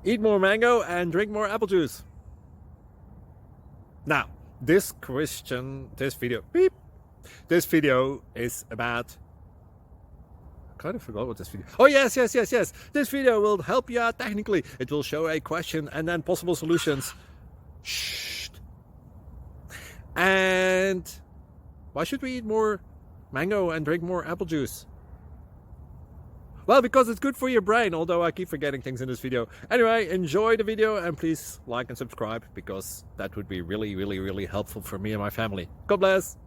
Eat more mango and drink more apple juice. Now, this video is about, I kind of forgot what this video. Oh, yes. This video will help you out technically. It will show a question and then possible solutions. Shh. And why should we eat more mango and drink more apple juice? Well, because it's good for your brain, although I keep forgetting things in this video. Anyway, enjoy the video and please like and subscribe, because that would be really helpful for me and my family. God bless!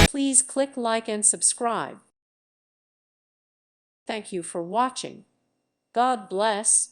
Please click like and subscribe. Thank you for watching. God bless.